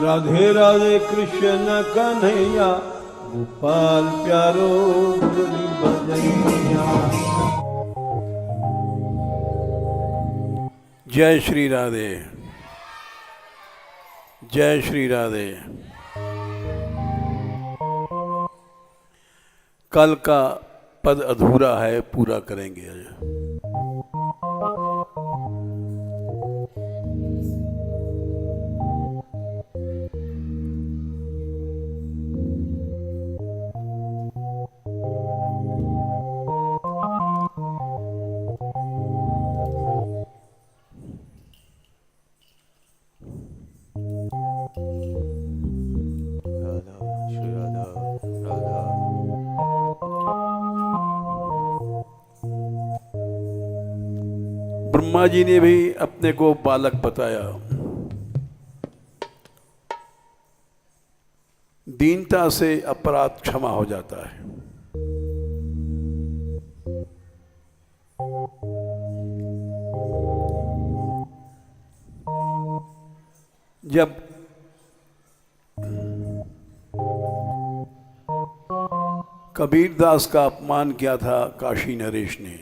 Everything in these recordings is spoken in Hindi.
राधे राधे कृष्ण कन्हैया, गोपाल प्यारो मुरली बजैया। जय श्री राधे, जय श्री राधे। कल का पद अधूरा है, पूरा करेंगे आज। ब्रह्मा जी ने भी अपने को बालक बताया। दीनता से अपराध क्षमा हो जाता है। जब कबीर दास का अपमान किया था काशी नरेश ने,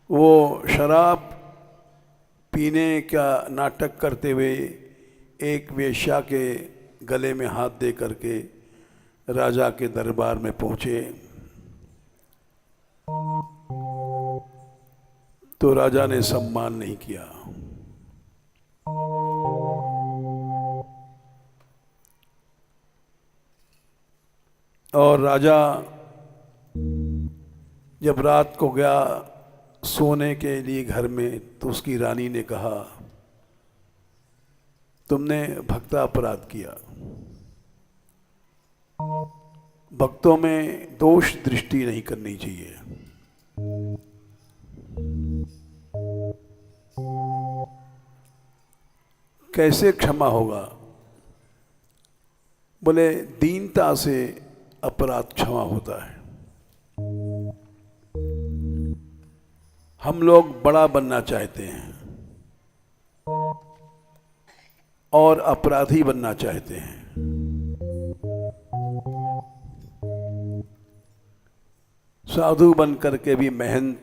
वो शराब पीने का नाटक करते हुए एक वेश्या के गले में हाथ दे करके राजा के दरबार में पहुंचे, तो राजा ने सम्मान नहीं किया। और राजा जब रात को गया सोने के लिए घर में, तो उसकी रानी ने कहा, तुमने भक्ता अपराध किया। भक्तों में दोष दृष्टि नहीं करनी चाहिए। कैसे क्षमा होगा? बोले दीनता से अपराध क्षमा होता है। हम लोग बड़ा बनना चाहते हैं और अपराधी बनना चाहते हैं। साधु बन करके भी महंत,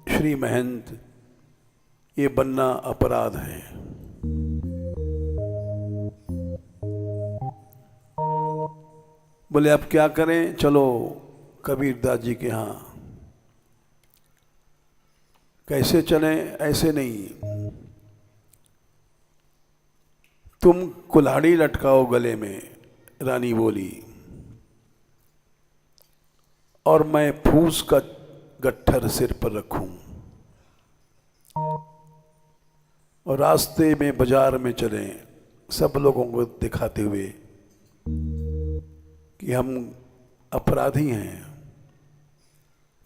श्री महंत, ये बनना अपराध है। बोले अब क्या करें? चलो कबीरदास जी के यहाँ। कैसे चलें? ऐसे नहीं, तुम कुल्हाड़ी लटकाओ गले में, रानी बोली, और मैं फूस का गट्ठर सिर पर रखूं, और रास्ते में बाजार में चलें, सब लोगों को दिखाते हुए कि हम अपराधी हैं,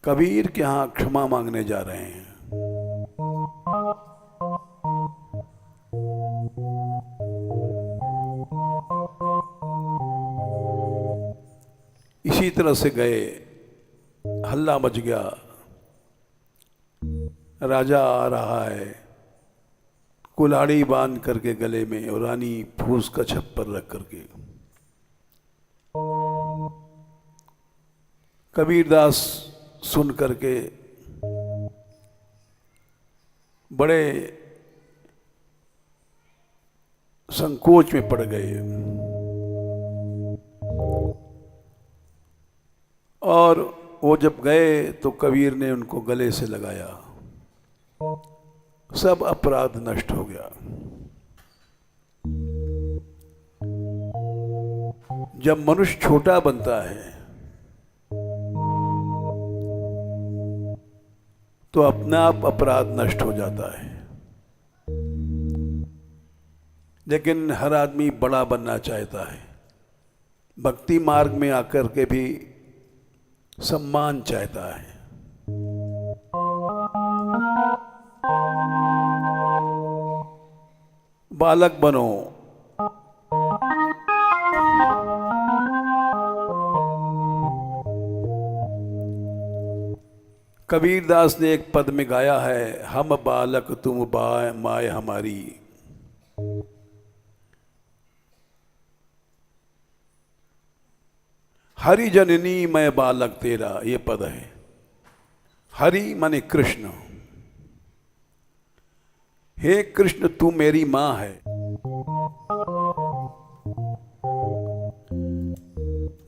कबीर के यहाँ क्षमा मांगने जा रहे हैं। इसी तरह से गए, हल्ला मच गया, राजा आ रहा है कुल्हाड़ी बांध करके गले में, और रानी फूस का छप्पर रख करके। कबीरदास सुन करके बड़े संकोच में पड़ गए, और वो जब गए तो कबीर ने उनको गले से लगाया, सब अपराध नष्ट हो गया। जब मनुष्य छोटा बनता है तो अपने आप अपराध नष्ट हो जाता है। लेकिन हर आदमी बड़ा बनना चाहता है, भक्ति मार्ग में आकर के भी सम्मान चाहता है। बालक बनो, कबीरदास ने एक पद में गाया है, हम बालक तुम माय हमारी। हरि जननी मैं बालक तेरा, ये पद है। हरि माने कृष्ण। हे कृष्ण तू मेरी मां है,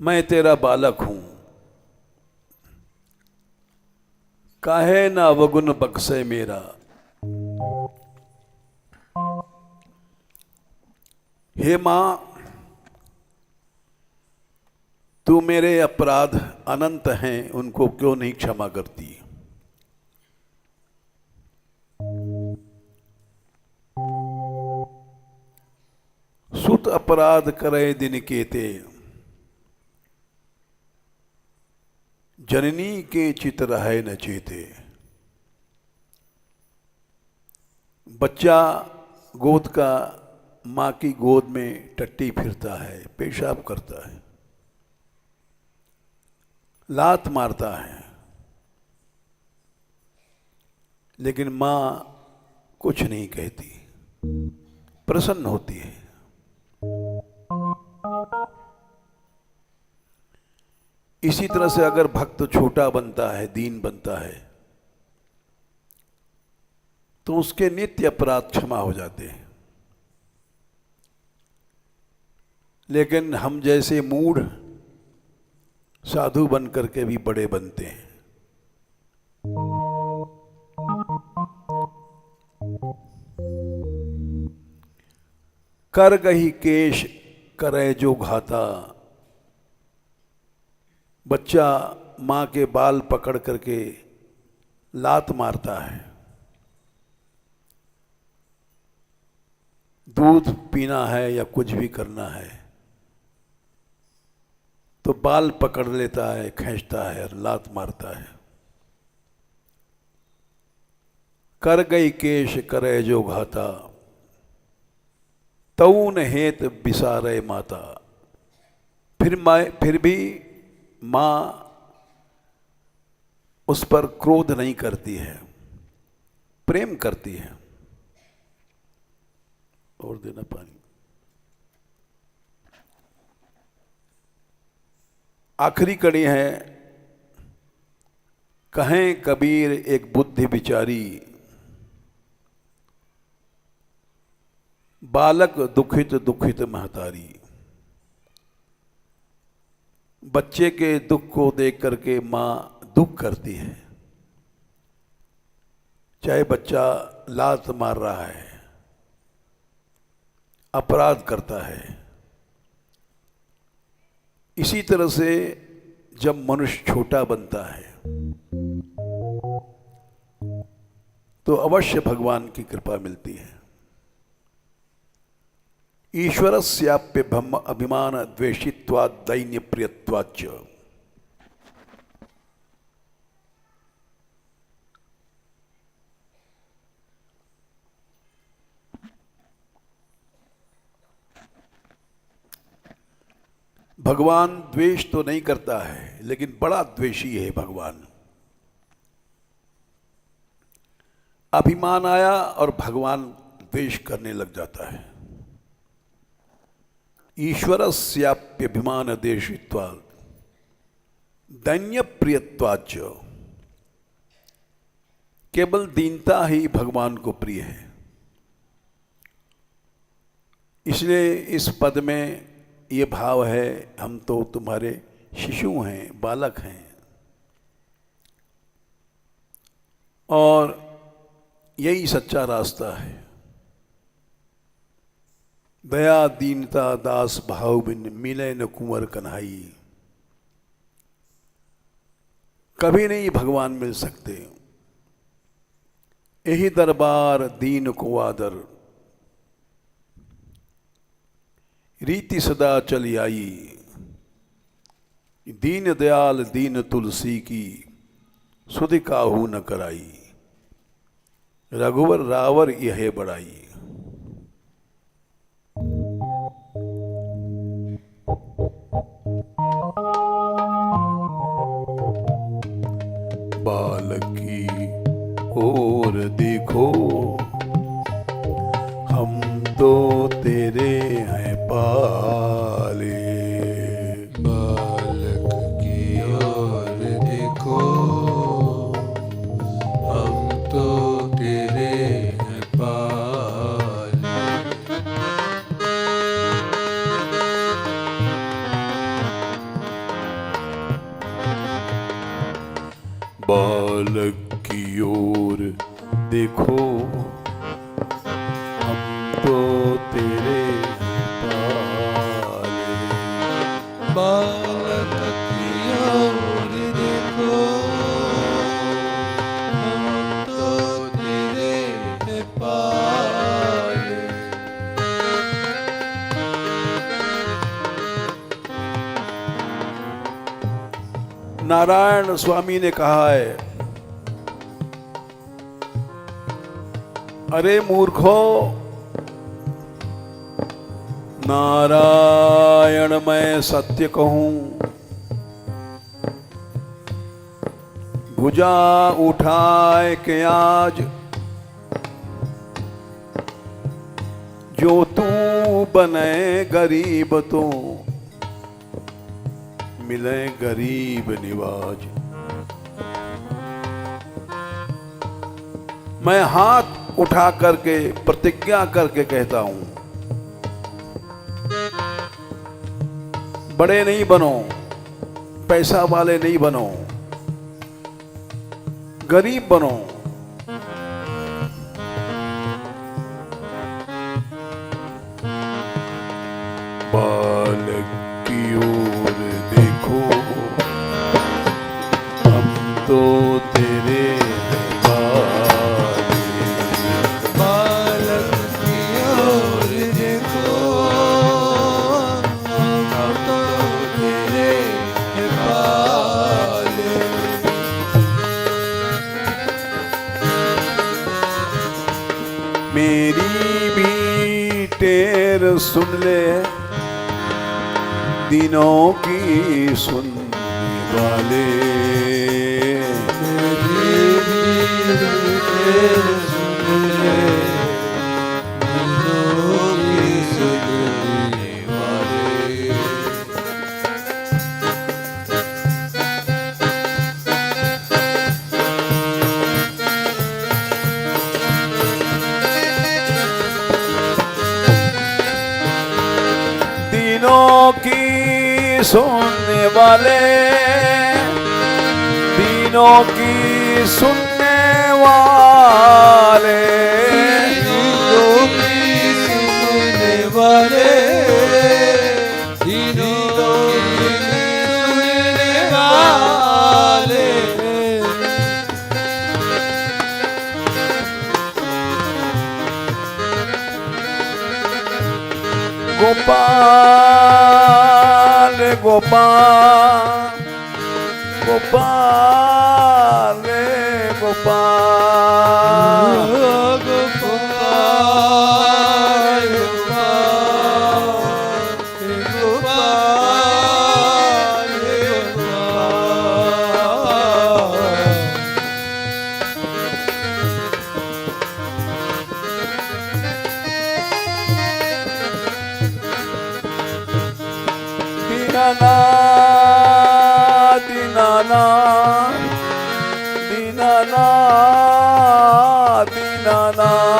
मैं तेरा बालक हूं। काहे ना अवगुण बख्शे मेरा, हे मां तू मेरे अपराध अनंत हैं, उनको क्यों नहीं क्षमा करती। सुत अपराध करे दिन केते, जननी के चित रहे न चेते। बच्चा गोद का मां की गोद में टट्टी फिरता है, पेशाब करता है, लात मारता है, लेकिन मां कुछ नहीं कहती, प्रसन्न होती है। इसी तरह से अगर भक्त छोटा बनता है, दीन बनता है, तो उसके नित्य अपराध क्षमा हो जाते हैं। लेकिन हम जैसे मूढ़ साधु बन करके भी बड़े बनते हैं। कर गही केश करे जो घाता, बच्चा मां के बाल पकड़ करके लात मारता है। दूध पीना है या कुछ भी करना है तो बाल पकड़ लेता है, खींचता है और लात मारता है। कर गई केश करे जो घाता, तऊन हेत बिसारे माता। फिर भी मां उस पर क्रोध नहीं करती है, प्रेम करती है। और देना पानी। आखिरी कड़ी है, कहें कबीर एक बुद्धि बिचारी, बालक दुखित दुखित महतारी। बच्चे के दुख को देख करके मां दुख करती है, चाहे बच्चा लात मार रहा है, अपराध करता है। इसी तरह से जब मनुष्य छोटा बनता है तो अवश्य भगवान की कृपा मिलती है। ईश्वरस्याप्य ब्रह्म अभिमान द्वेषित्वात् दैन्य प्रियत्वाच्च। भगवान द्वेष तो नहीं करता है, लेकिन बड़ा द्वेषी है भगवान। अभिमान आया और भगवान द्वेष करने लग जाता है। ईश्वरस्याप्यभिमान देशित्वात् दैन्य प्रियत्वाच्च। केवल दीनता ही भगवान को प्रिय है। इसलिए इस पद में ये भाव है, हम तो तुम्हारे शिशु हैं, बालक हैं, और यही सच्चा रास्ता है। दया दीनता दास भाव बिन मिले न कुंवर कन्हाई। कभी नहीं भगवान मिल सकते। यही दरबार दीन को आदर, रीति सदा चली आई। दीन दयाल दीन तुलसी की, सुधि काहू न कराई। रघुवर रावर यह बड़ाई। बालक देखो हम तो तेरे हैं पाले। बालक की ओर देखो हम तो तेरे हैं पाले। बालक की ओर देखो हम तो तेरे पाले। बालक की ओर देखो हम तो तेरे हैं पाले। नारायण स्वामी ने कहा है, अरे मूर्खो, नारायण मैं सत्य कहूं, भुजा उठाए के आज जो तू बने गरीब तो मिले गरीब निवाज। मैं हाथ उठा करके प्रतिज्ञा करके कहता हूं, बड़े नहीं बनो, पैसा वाले नहीं बनो, गरीब बनो। बालक की ओर देखो हम तो तेरे पाले। बालक की ओर देखो हम तो तेरे हैं पाले। मेरी भी टेर सुन ले, दिनों की सुनने वाले। मेरी भी टेर सुन ले, दिनों की सुनने वाले। दिनों की सुनने वाले, दिनों की सुनने वाले, दिनों की सुनने वाले, दिनों की सुनने वाले। गोपाल गोपाल गोपाल गोपाल गोपाल गोपाल गोपाल दीनानाथ दीनानाथ दीनानाथ दीनानाथ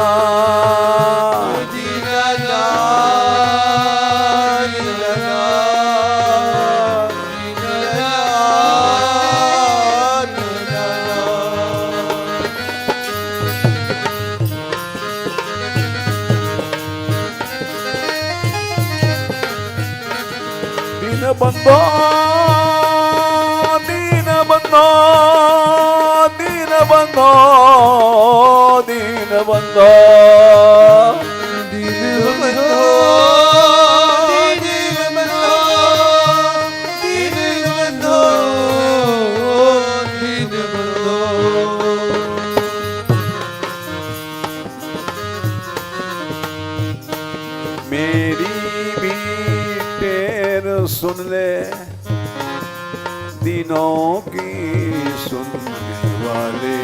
दीनबंधो दीनबंधो दीनबंधो दीनबंधो मेरी भी टेर सुन ले, दिनों की सुनने वाले।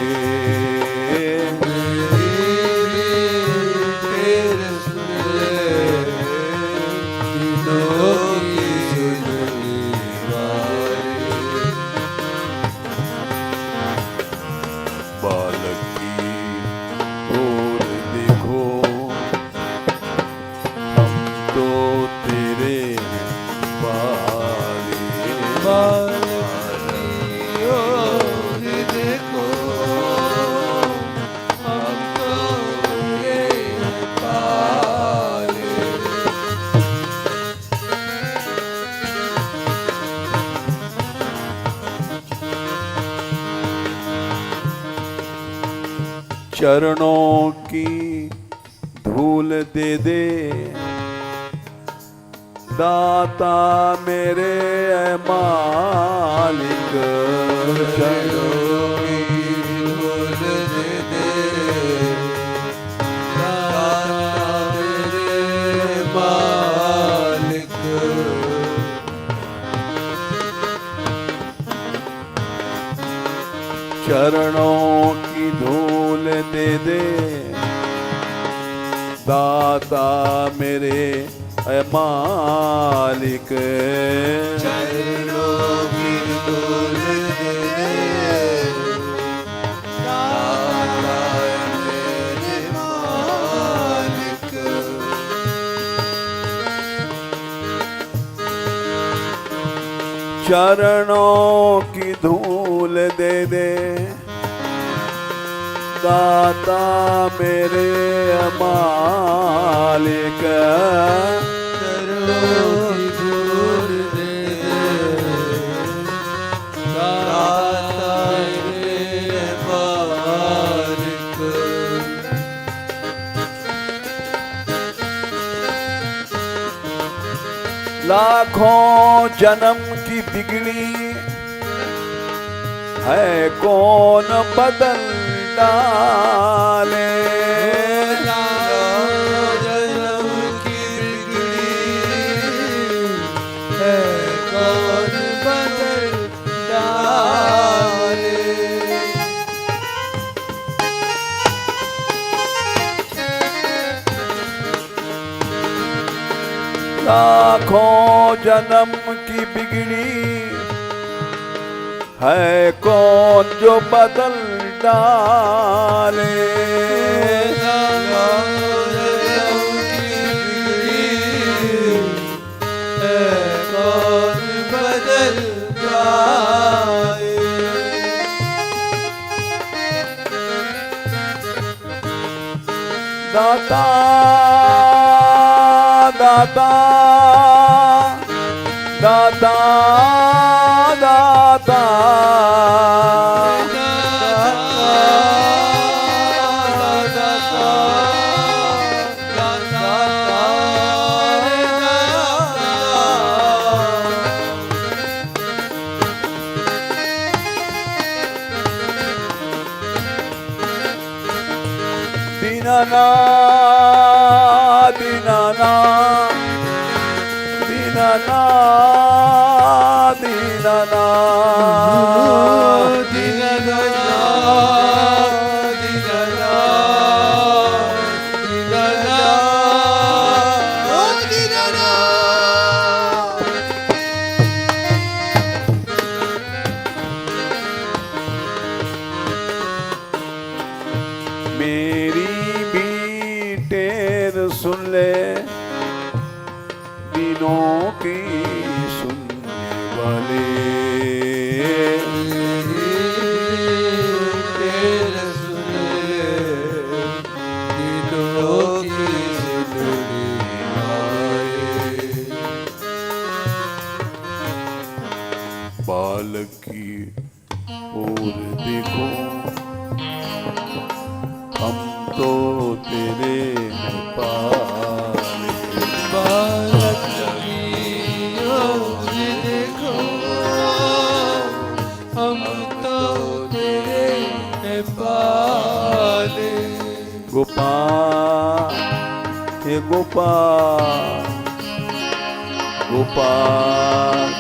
चरणों की धूल दे दे दाता मेरे ऐ मालिक, चरणों की धूल दे दे दाता मेरे मालिक। चरणों की धूल दे दे दाता मेरे ऐ मालिक, चरणों की धूल दे दे दाता मेरे मालिक। चरणों की धूल दे दे दाता मेरे मालिक, चरणों की धूल दे दे दाता मेरे मालिक। लाखों जन्म की बिगड़ी है कौन बदल डाले, जन्म की बिगड़ी है कौन बदल डाले। लाखों जन्म की बिगड़ी है कौन जो बदल डाले, कौन बदल जाए। दाता दाता दाता दाता दीनाना दीनाना दीनाना दीनाना मेरी भी टेर सुन ले दिनों की सुनने वाले, बालक की ओर देखो हम तो तेरे हैं पाले, बालक की ओर देखो हम तो तेरे हैं पाले। गोपाल हे गोपाल गोपाल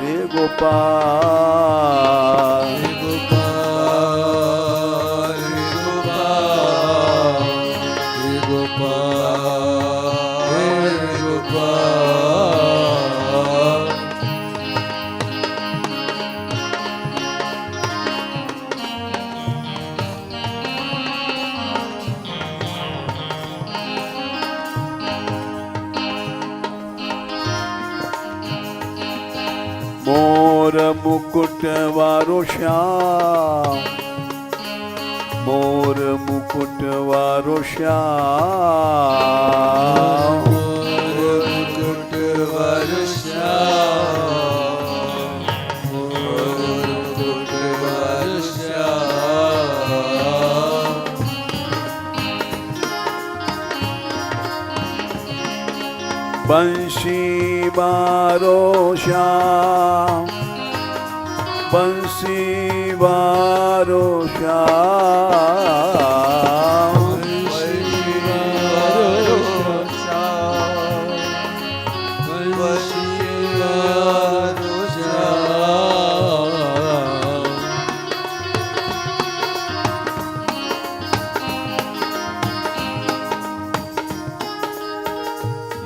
रे गोपाल, गोपाल गोपाल गोपाल गोपाल। मोर मुकुट वारो श्याम, मोर मुकुट वारो श्याम, मोर मुकुट वारो श्याम, मोर मुकुट वारो श्याम। बंशी बारो श्याम, बंसी बारो श्याम,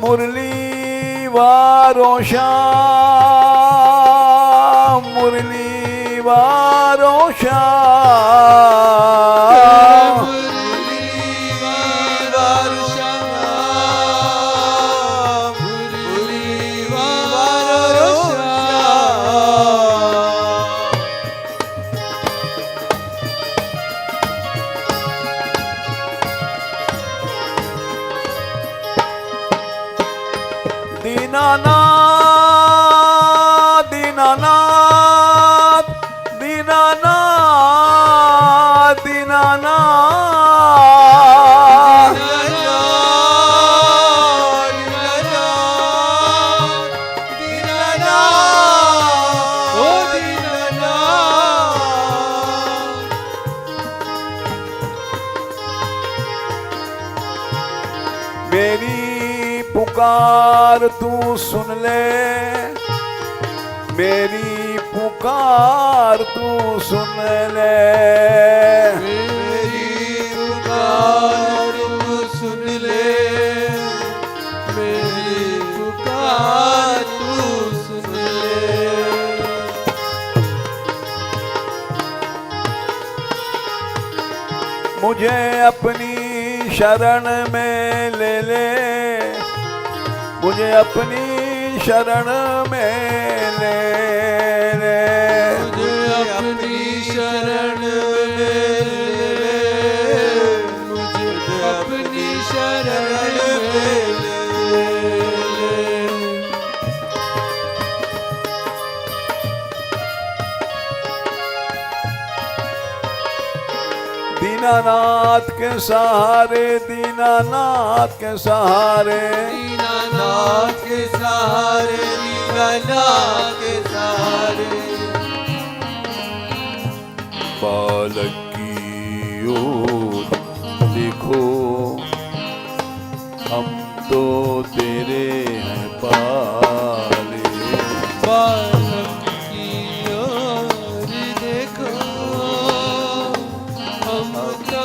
मुरली वारो श्याम, मुरली वारो श्याम, दीनानाथ दीनानाथ दीनानाथ दीनानाथ, मेरी पुकार तू सुन ले, मेरी पुकार तू सुन ले, मेरी पुकार तू सुन ले, मेरी पुकार तू सुन ले। मुझे अपनी शरण में ले ले, मुझे अपनी शरण में ले ले, मुझे अपनी शरण में ले ले, मुझे अपनी शरण में ले ले। दीनानाथ के सहारे, दीनानाथ के सहारे, दीनानाथ के सहारे, दीनानाथ के सहारे, बालक की ओर देखो, हम तो तेरे हैं पाले, बालक की ओर देखो, हम तो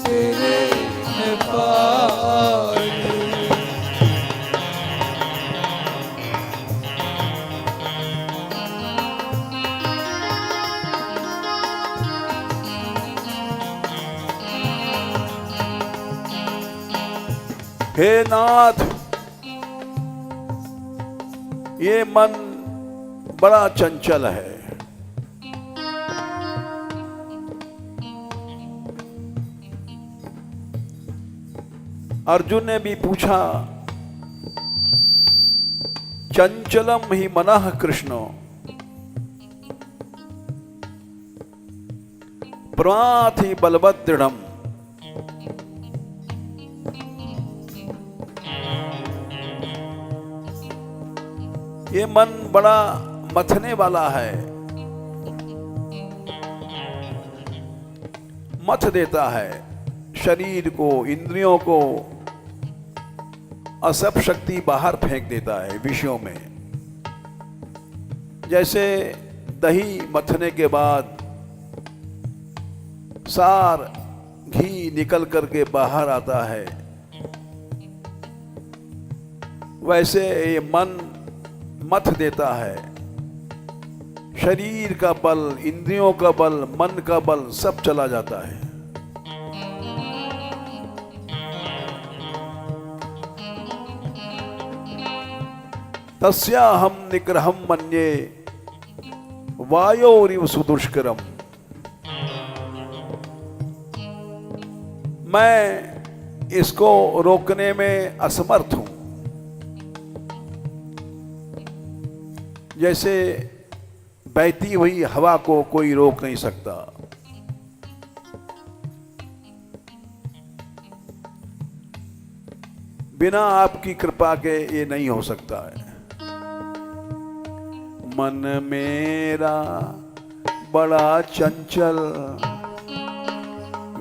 तेरे हैं पाले। हे नाथ, ये मन बड़ा चंचल है, अर्जुन ने भी पूछा, चंचलम ही मनः कृष्ण, प्रमाथि बलवत् दृढ़म। ये मन बड़ा मथने वाला है, मथ देता है शरीर को, इंद्रियों को, असब शक्ति बाहर फेंक देता है विषयों में। जैसे दही मथने के बाद सार घी निकल करके बाहर आता है, वैसे ये मन मथ देता है। शरीर का बल, इंद्रियों का बल, मन का बल सब चला जाता है। तस्याहं निग्रहं मन्ये वायोरिव सुदुष्करम। मैं इसको रोकने में असमर्थ हूं। जैसे बहती हुई हवा को कोई रोक नहीं सकता, बिना आपकी कृपा के ये नहीं हो सकता है। मन मेरा बड़ा चंचल,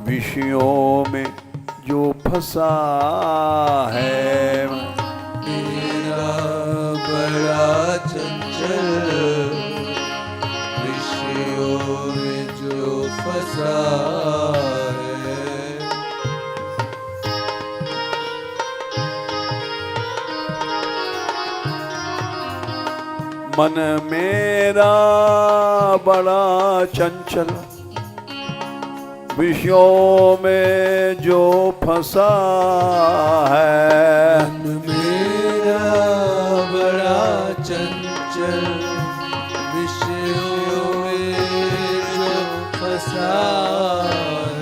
विषयों में जो फंसा है। मेरा बड़ा चंचल, विषयों में जो फंसा है। मन मेरा बड़ा चंचल, विषयों में जो फंसा है। मन मेरा बड़ा चंचल, विषयों में जो फंसा है।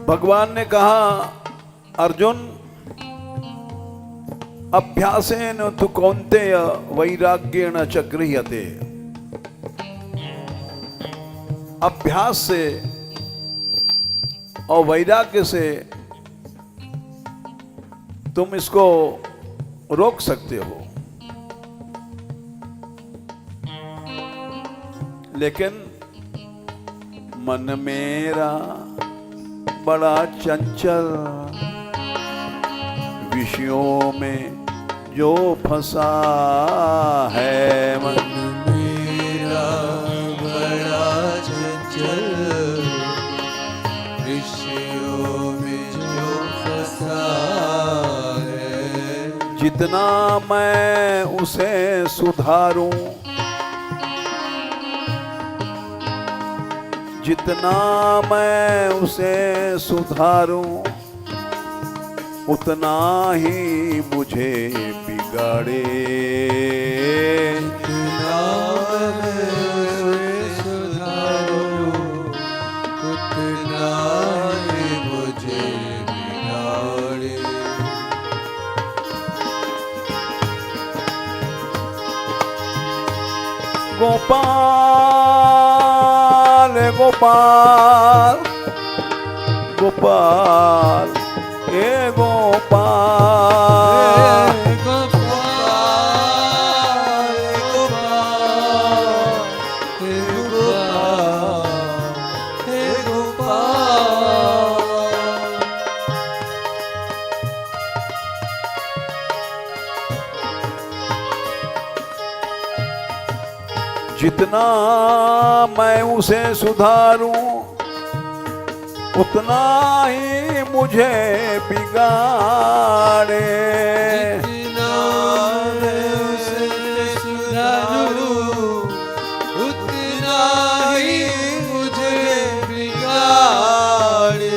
भगवान ने कहा, अर्जुन, अभ्यासेन तु कौन्तेय वैराग्येण च गृह्यते। अभ्यास से और वैराग्य से तुम इसको रोक सकते हो, लेकिन मन मेरा बड़ा चंचल, विषयों में जो फंसा है। मन मेरा बड़ा चंचल, विषयों में जो फंसा है। जितना मैं उसे सुधारूं, जितना मैं उसे सुधारूं, उतना ही मुझे बिगाड़े। जितना मैं उसे सुधारूं, उतना ही मुझे बिगाड़े। गोपाल गोपाल गोपाल, हे गोपाल, गोपाल गोपाल, हे गोपाल, हे गोपाल। जितना मैं उसे सुधारूं, उतना ही मुझे बिगाड़े। जितना मैं उसे सुधारूं, उतना ही मुझे बिगाड़े।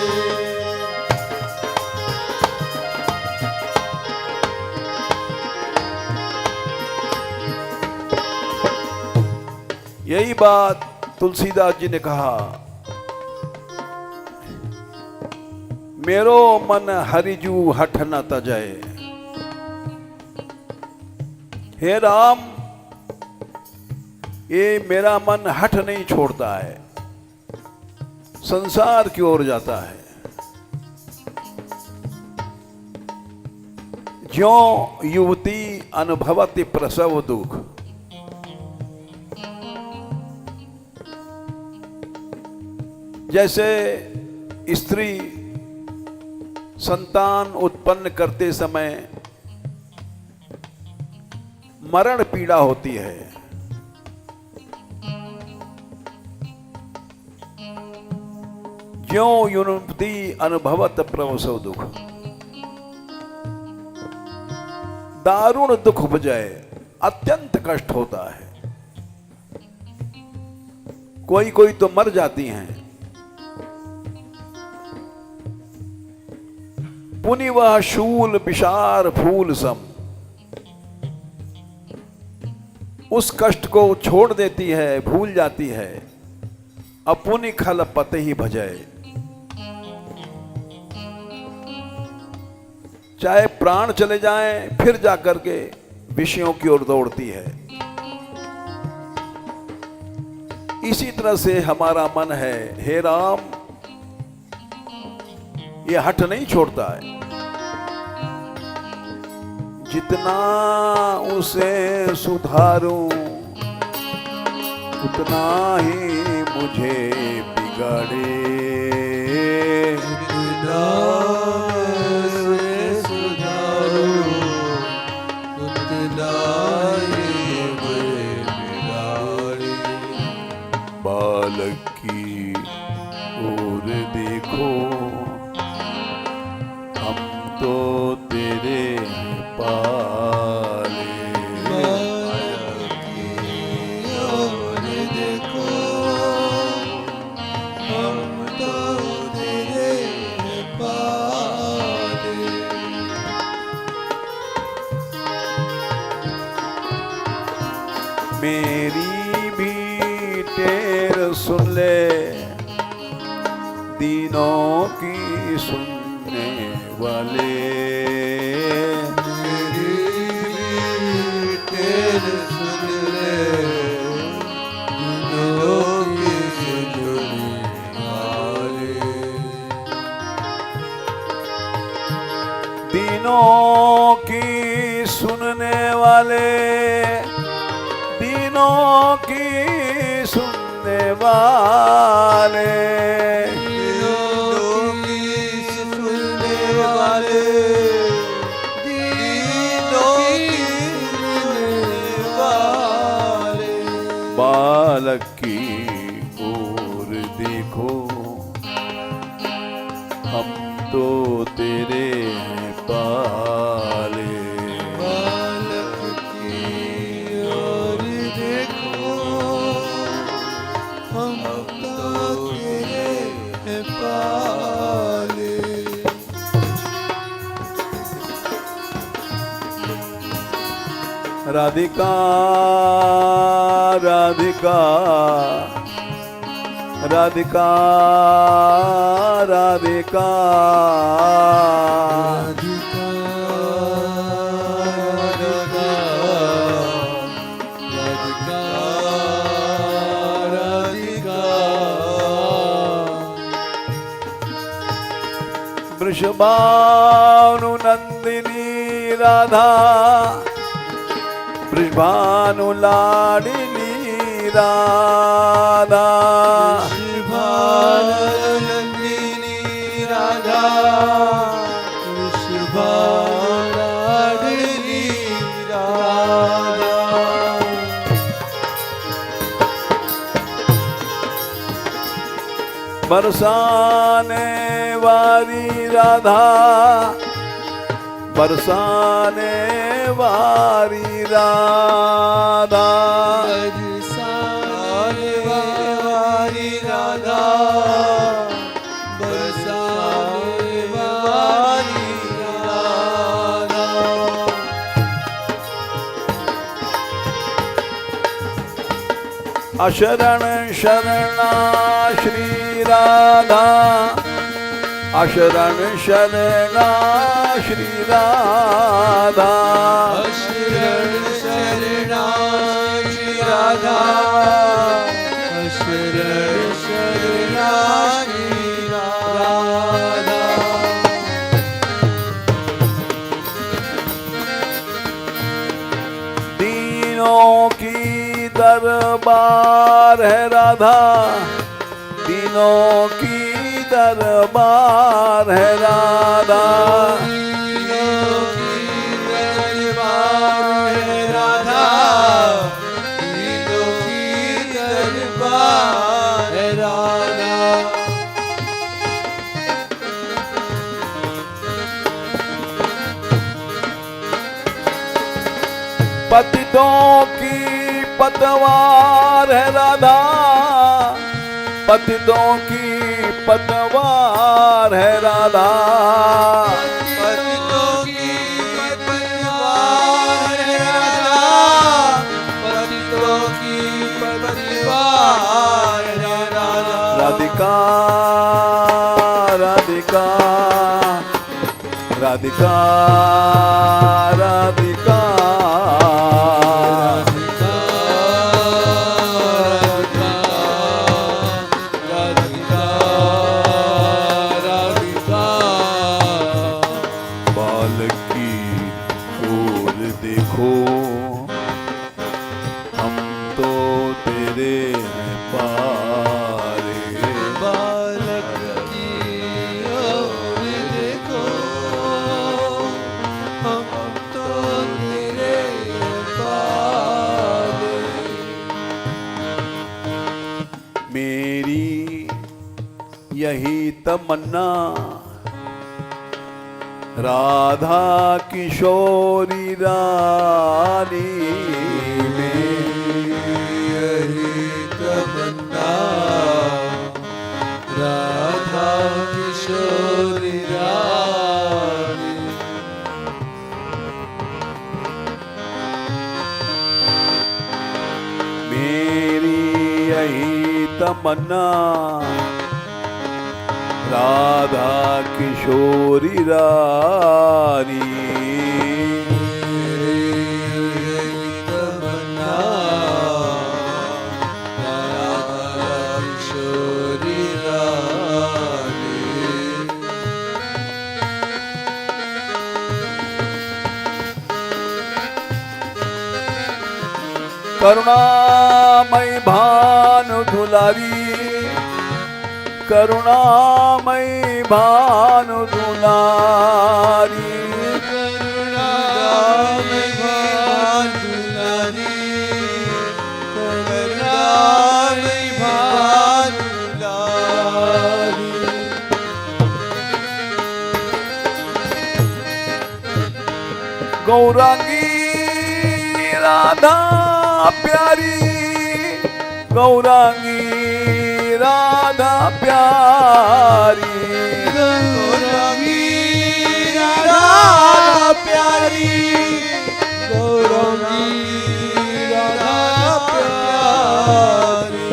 यही बात तुलसीदास जी ने कहा, मेरो मन हरिजू हठ न तजय। हे राम, ये मेरा मन हठ नहीं छोड़ता है, संसार की ओर जाता है। ज्यों युवती अनुभवति प्रसव दुख, जैसे स्त्री संतान उत्पन्न करते समय मरण पीड़ा होती है, ज्यों युवती अनुभवत प्रसव दुख। दारुण दुख उपजय, अत्यंत कष्ट होता है। कोई कोई तो मर जाती हैं। पुनि वह शूल विशार फूल सम, उस कष्ट को छोड़ देती है, भूल जाती है। अपुनि खल पते ही भजय, चाहे प्राण चले जाएं, फिर जाकर के विषयों की ओर दौड़ती है। इसी तरह से हमारा मन है, हे राम, ये हठ नहीं छोड़ता है। जितना उसे सुधारूं उतना ही मुझे बिगाड़े। जितना उसे सुधारूं उतना ही मुझे बिगाड़े। बालक की ओर देखो, हम तो तेरे पाले। बालक की ओर देखो, हम तो तेरे पाले। मेरी भी टेर सुन ले, दीनों की सुनने वाले। मेरी भी टेर सुन ले, दिलों की सुनने वाले। दीनों की सुनने वाले, दीनों की सुनने वाले। दीनों की सुनने वाले, दीनों की सुनने वाले। बालक की ओर देखो, हम तो तेरे हैं पाले। बालक की ओर देखो, हम तो तेरे हैं पाले। राधिका राधिका राधिका राधिका। राधिका राधिका राधिका राधिका। वृषभानु नंदिनी राधा, वृषभानु लाडिनी राधा। वृषभानंदिनी राधा, वृषभालाडिनी राधा। बरसाने वाली राधा, बरसाने वाली राधा। बरसाने वाली राधा, बरसाने वाली राधा। अशरण शरणा श्री राधा, अशरण शरणा श्री राधा। अशरण शरणा श्री राधा, अशरण शरणा श्री राधा। दीनों की दरबार है राधा, दीनों की दरबार है राधा। दीनों की दरबार है राधा, दीनों की दरबार है राधा। पतितों की पतवार है राधा, पतितों की पतवार है राधा। पतितों की पतवार है राधा, पतितों की पतवार है राधा। राधिका राधिका राधिका राधिका। राधिका मेरी यही तमन्ना राधा किशोरी रानी मेरी यही तमन्ना राधा किशोरी रानी मेरी यही तमन्ना राधा किशोरी रानी तमन्ना राधा किशोरी रानी करुणामय भानु दुलारी करुणामय भानु दुलारी करुणामय भानुलारी करुणामय भानुलारी गौरांगी राधा प्यारी गौरांगी राधा प्यारी गौरांगी राधा प्यारी गौरांगी राधा प्यारी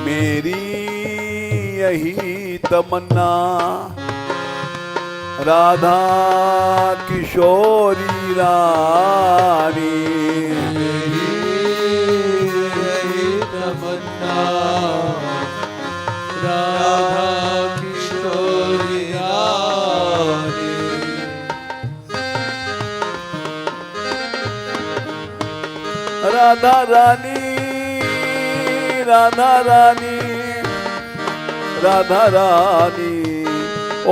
मेरी यही तमन्ना राधा किशोरी रानी यही तमन्ना राधा किशोरी रानी राधा रानी राधा रानी राधा रानी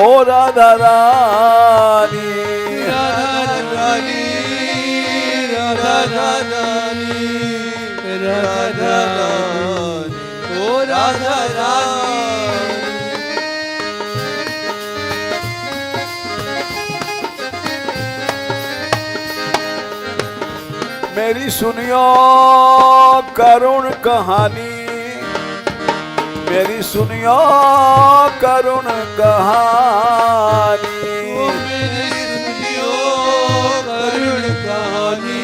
ओ राधा रानी राधा रानी राधा रानी राधा रानी ओ राधा रानी मेरी सुनियो करुण कहानी मेरी सुनियो करुण कहानी मेरी सुनियो करुण कहानी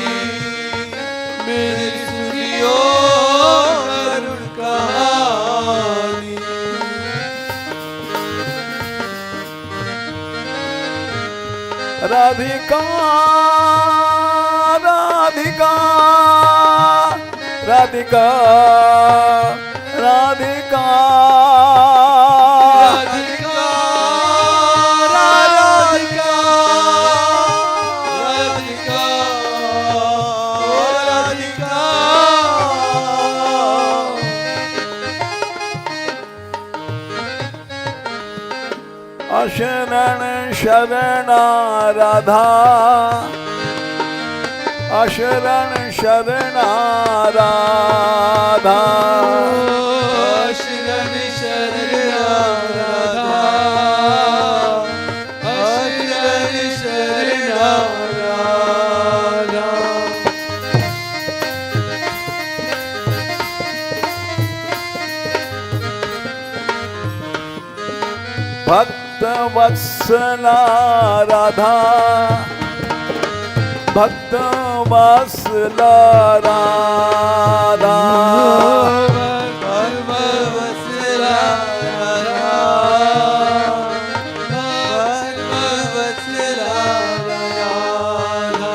मेरी सुनियो करुण कहानी राधिका राधिका राधिका राधिका राधिका राधिका राधिका ओ राधिका अशरण शरणा राधा अशरण शरणा राधा शरण शरण राधा शरण शरण राधा भक्त वत्सला राधा भक्त वत्सला राधा वत्सला राधा वत्सला राधा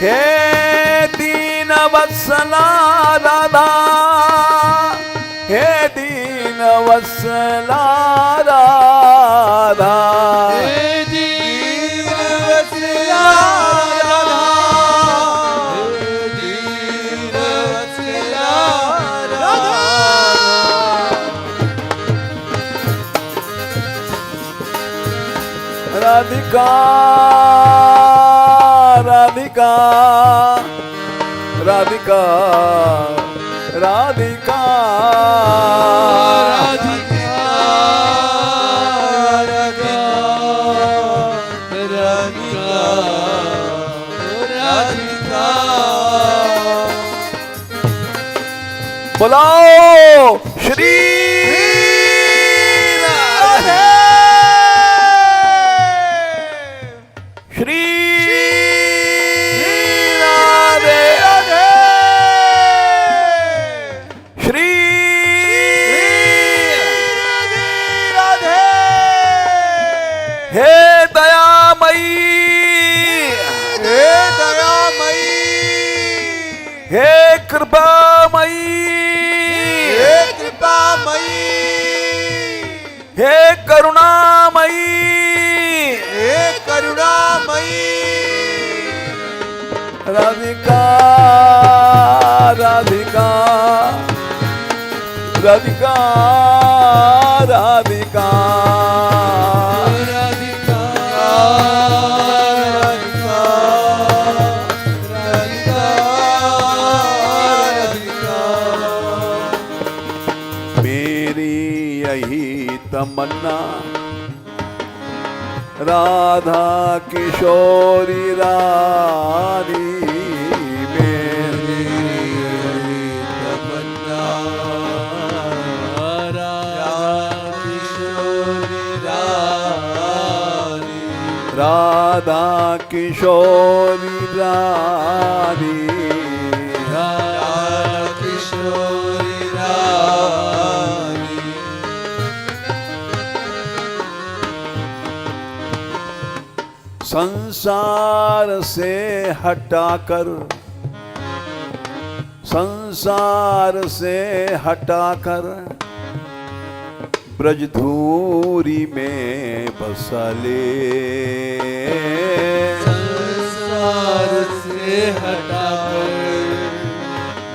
हे दीन वत्सला राधा हे दीन वत्सला राधा हे दीन वत्सला राधा हे दीन वत्सला राधा राधिका राधिका राधिका राधिका बुलाओ श्री राधे श्री राधे श्री राधे हे दयामयी हे कृपामयी हे करुणामयी राधिका राधिका राधिका राधिका मेरी यही तमन्ना राधा किशोरी रानी मेरी तमन्ना राधा किशोरी रानी संसार से हटाकर ब्रजधूरी में बसा ले संसार से हटाकर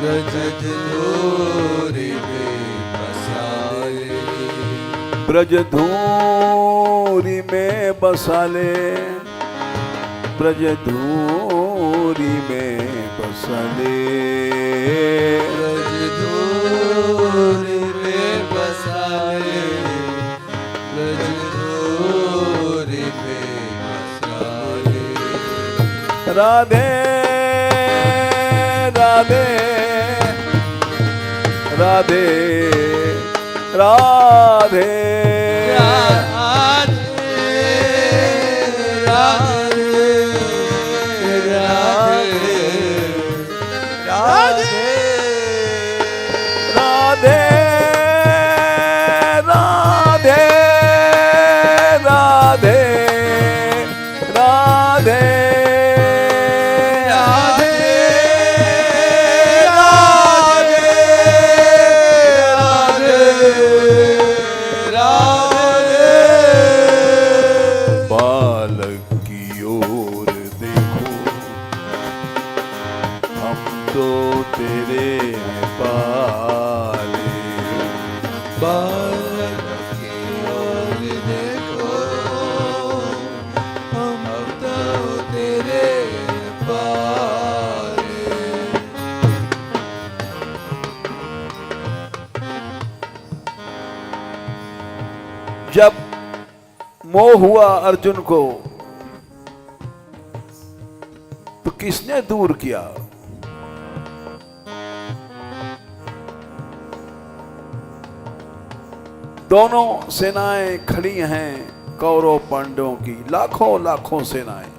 ब्रजधूरी में बसा ले ब्रजधूरी में बसा ले ब्रजधूरी में बसा ले ब्रजधूरी में बसा ले ब्रजधूरी में बसा ले राधे राधे राधे राधे जब मोह हुआ अर्जुन को तो किसने दूर किया? दोनों सेनाएं खड़ी हैं, कौरव पांडवों की लाखों लाखों सेनाएं।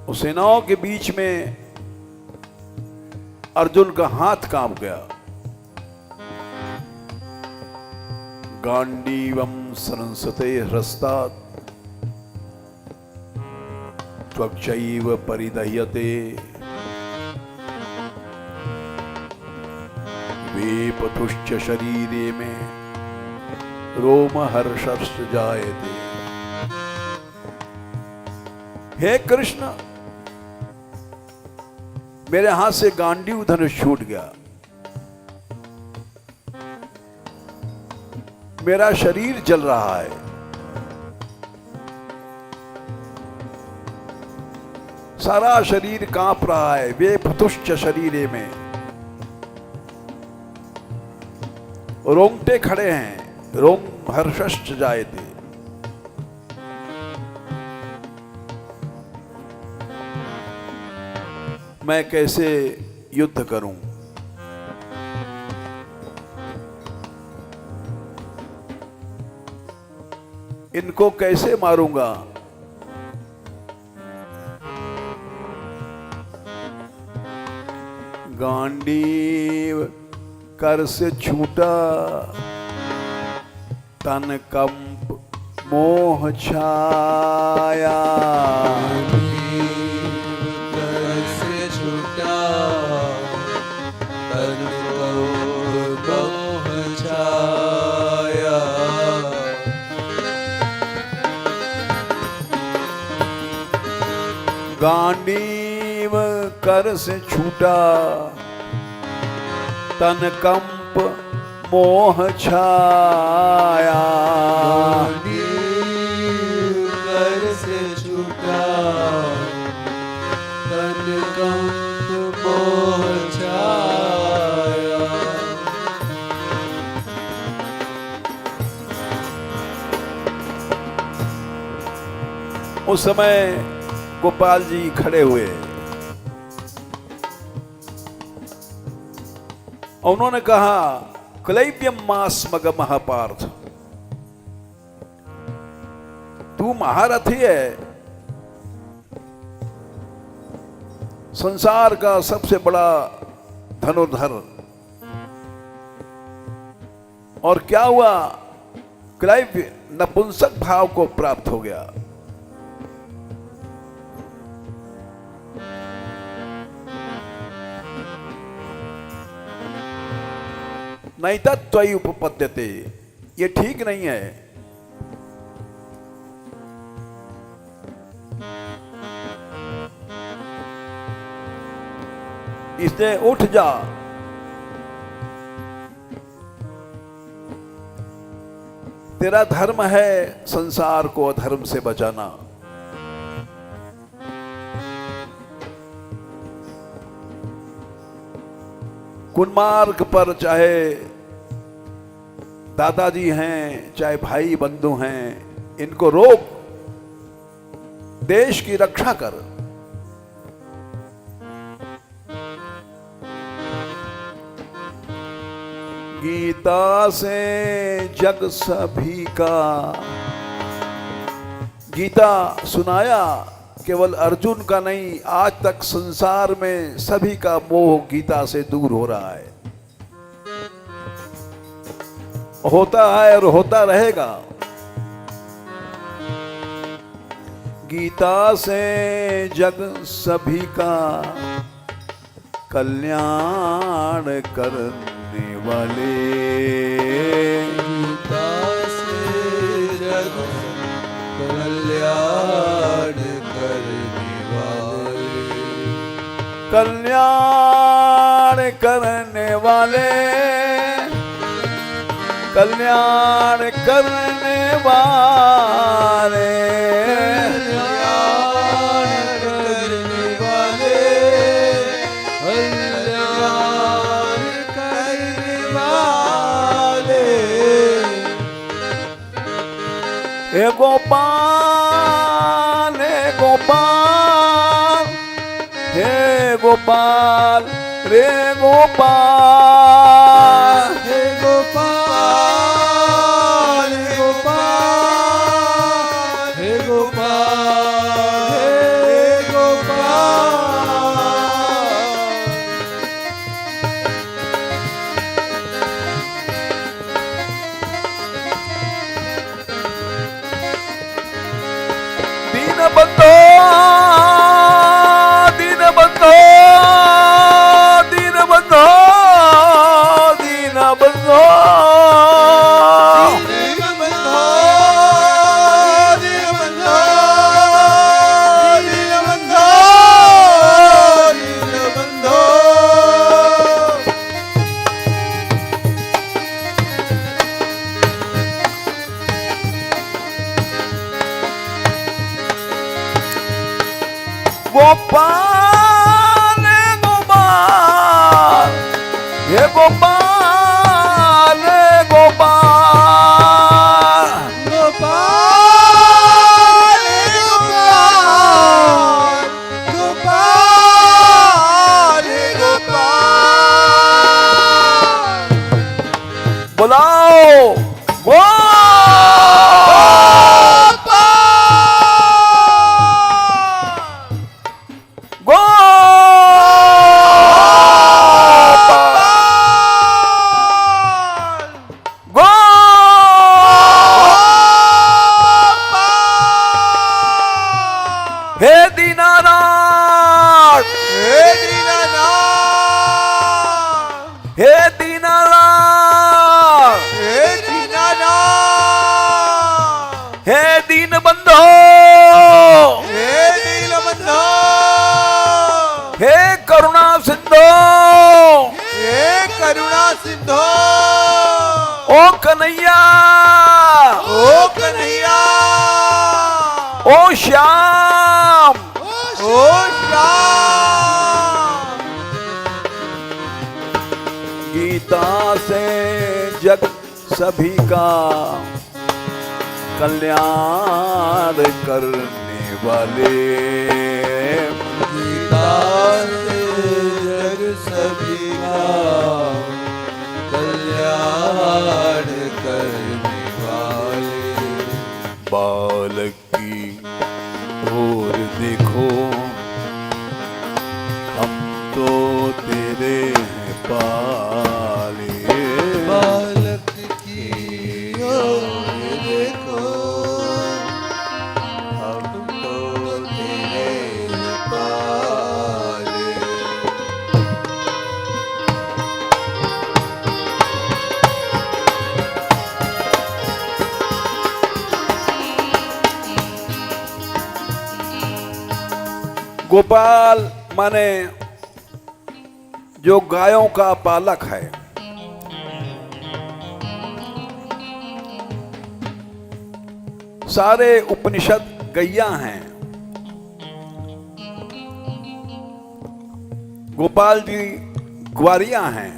उस सेनाओं के बीच में अर्जुन का हाथ कांप गया। गांडीवं संसते ह्रस्तात् त्वचैव परिदह्यते वेपतुश्च शरीरे में रोमहर्षश्च जायते। हे कृष्ण, मेरे हाथ से गांडीव धनुष छूट गया। मेरा शरीर जल रहा है। सारा शरीर कांप रहा है। वे भुतुश्च शरीरे में रोंगटे खड़े हैं। रोंग हर्षश्च जायते। मैं कैसे युद्ध करूं? इनको कैसे मारूंगा? गांडीव कर से छूटा, तन कंप मोह छाया। कर से छूटा, तन कंप मोह छाया। गांडीव कर से छूटा, तन कंप मोह छाया। कर से छूटा, तन कंप मोह छाया। उस समय गोपाल जी खड़े हुए और उन्होंने कहा, क्लैव्यम मास्मगमः पार्थ, तू महारथी है। संसार का सबसे बड़ा धनुर्धर। और क्या हुआ? क्लैव्य नपुंसक भाव को प्राप्त हो गया। नहीं तत्त्वयि उपपद्यते, ये ठीक नहीं है। इसलिए उठ जा। तेरा धर्म है संसार को अधर्म से बचाना। कुन्मार्ग पर चाहे दादाजी हैं, चाहे भाई बंधु हैं, इनको रोक, देश की रक्षा कर। गीता से जग सभी का, गीता सुनाया केवल अर्जुन का नहीं, आज तक संसार में सभी का मोह गीता से दूर हो रहा है, होता है और होता रहेगा। गीता से जग सभी का कल्याण करने वाले, गीता से जग कल्याण करने वाले, कल्याण करने वाले, कल्याण करने वाले, कल्याण करने वाले, कल्याण करने वाले। हे गोपाल, हे गोपाल, हे गोपाल, रे गोपाल, हे गोपाल, हे गोपाल, हे गोपाल, हे गोपाल। दीनबंधो, दीनबंधो, दीनबंधो, दीनबंधो, गोपाल गोपाल हे गोपाल गोपाल गोपाल गोपाल गोपाल गोपाल बुलाओ हे दीनानाथ हे दीनानाथ हे दीनानाथ हे दीनानाथ हे दीन बंधो हे दीनबंधो हे करुणा सिंधो हे करुणा सिंधो ओ कन्हैया ओ कन्हैया ओ श्याम ओ श्याम गीता से जग सभी का कल्याण करने वाले गीता से जग सभी का कल्याण करने वाले बालक की ओर देखो हम तो तेरे हैं पाले बालक की ओर देखो हम तो तेरे पाले गोपाल माने जो गायों का पालक है। सारे उपनिषद गैया हैं। गोपाल जी ग्वारियां हैं।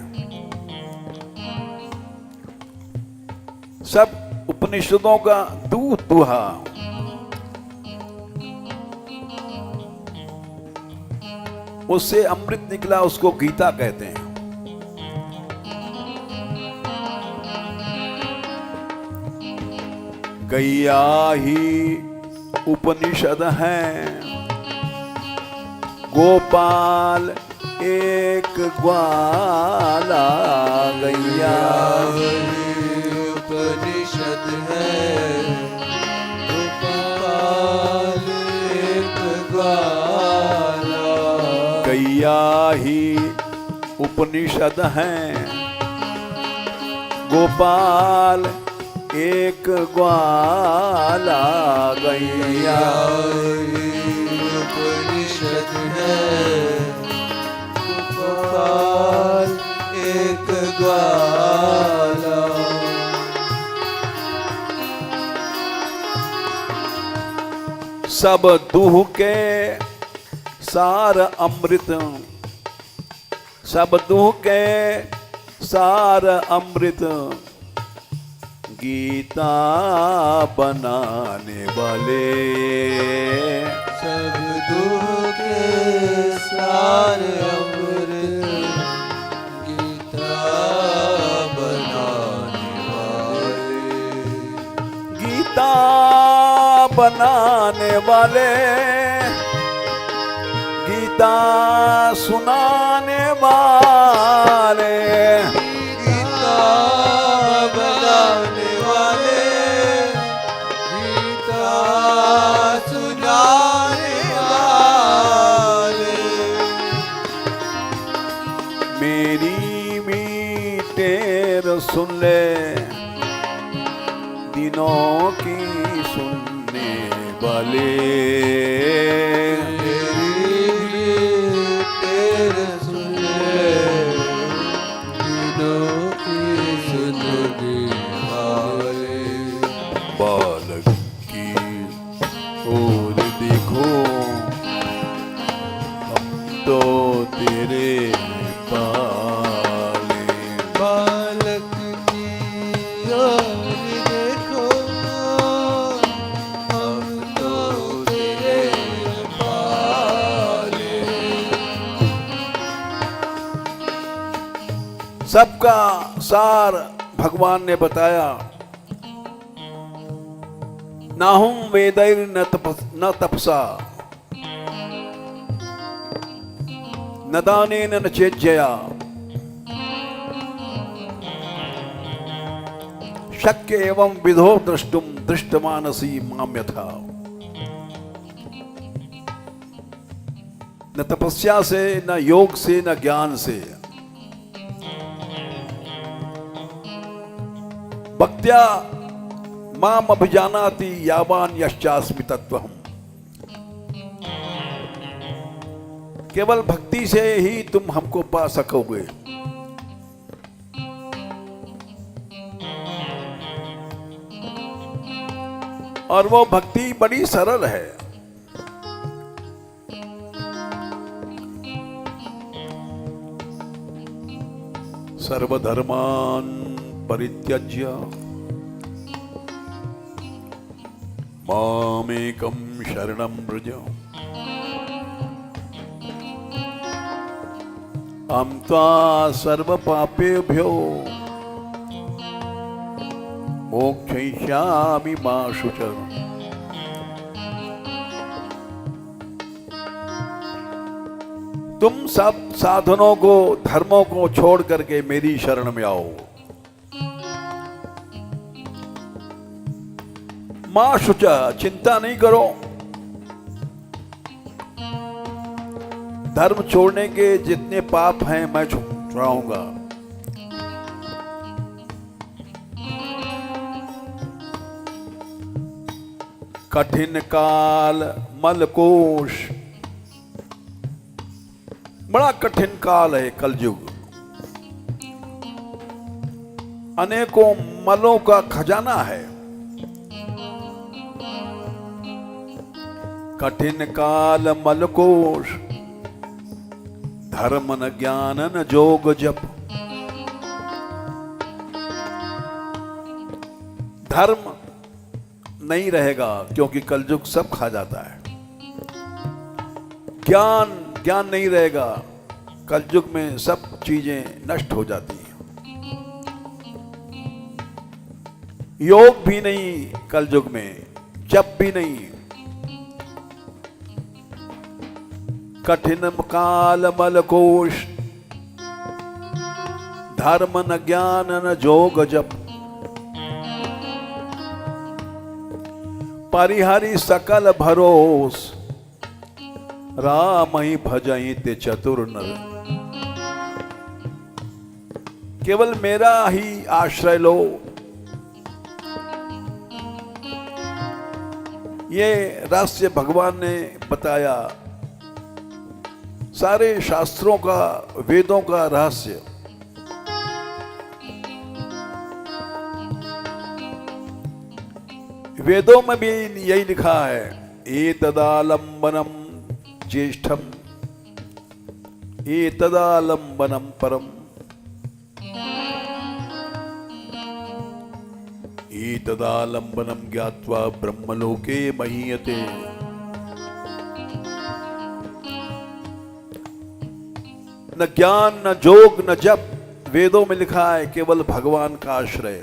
सब उपनिषदों का दूध दुहा। उससे अमृत निकला, उसको गीता कहते हैं। गैया ही उपनिषद है, गोपाल एक ग्वाला। गैया उपनिषद है, गोपाल एक ग्वाला। गैया ही उपनिषद है, गोपाल एक ग्वाला। गैया उपनिषद है, गोपाल एक ग्वाला। सब दूह के सार अमृत, सब दूह के सार अमृत, गीता बनाने वाले। सब दूह के सार अमृत, गीता बनाने वाले। गीता बनाने वाले, गीता सुनाने वाले। गीता बनाने वाले, गीता सुनाने वाले। मेरी मीटेर सुन ले, दिनों की सुनने वाले। बालक की ओर देखो जोर देखो हम तो तेरे पाले। सबका सार भगवान ने बताया। नाहुम वेदैर न तपसा न दानेन न चेज्जया शक्य एवं विधो द्रष्टुम दृष्टमानसी माम यथा। न तपस्या से, न योग से, न ज्ञान से, भक्त्या माम अभिजानाति यावान यश्चास्मि तत्वहम्। केवल भक्ति से ही तुम हमको पा सकोगे। और वो भक्ति बड़ी सरल है। सर्वधर्मान परित्यज्य मामेकं शरणं व्रज अहं त्वा सर्वपापेभ्यो मोक्षयिष्यामि मा शुचः। तुम सब साधनों को, धर्मों को छोड़ करके मेरी शरण में आओ। मां शुचा, चिंता नहीं करो। धर्म छोड़ने के जितने पाप हैं मैं छुड़ाऊंगा। कठिन काल मलकोश, बड़ा कठिन काल है कलयुग। अनेकों मलों का खजाना है। कठिन काल मलकोश, धर्म न ज्ञान न जोग जप। धर्म नहीं रहेगा क्योंकि कलयुग सब खा जाता है। ज्ञान नहीं रहेगा, कलयुग में सब चीजें नष्ट हो जाती हैं। योग भी नहीं कलयुग में, जप भी नहीं। कठिन काल मलकोश, धर्म न ज्ञान न जोग जप। परिहरि सकल भरोस, राम ही भजई ते चतुर नर। केवल मेरा ही आश्रय लो। ये रहस्य भगवान ने बताया। सारे शास्त्रों का, वेदों का रहस्य। वेदों में भी यही लिखा है, एतदालंबनम ज्येष्ठम एतदालंबनम परम एतदालंबनम ज्ञात्वा ब्रह्मलोके महीयते। न ज्ञान न जोग न जप, वेदों में लिखा है केवल भगवान का आश्रय।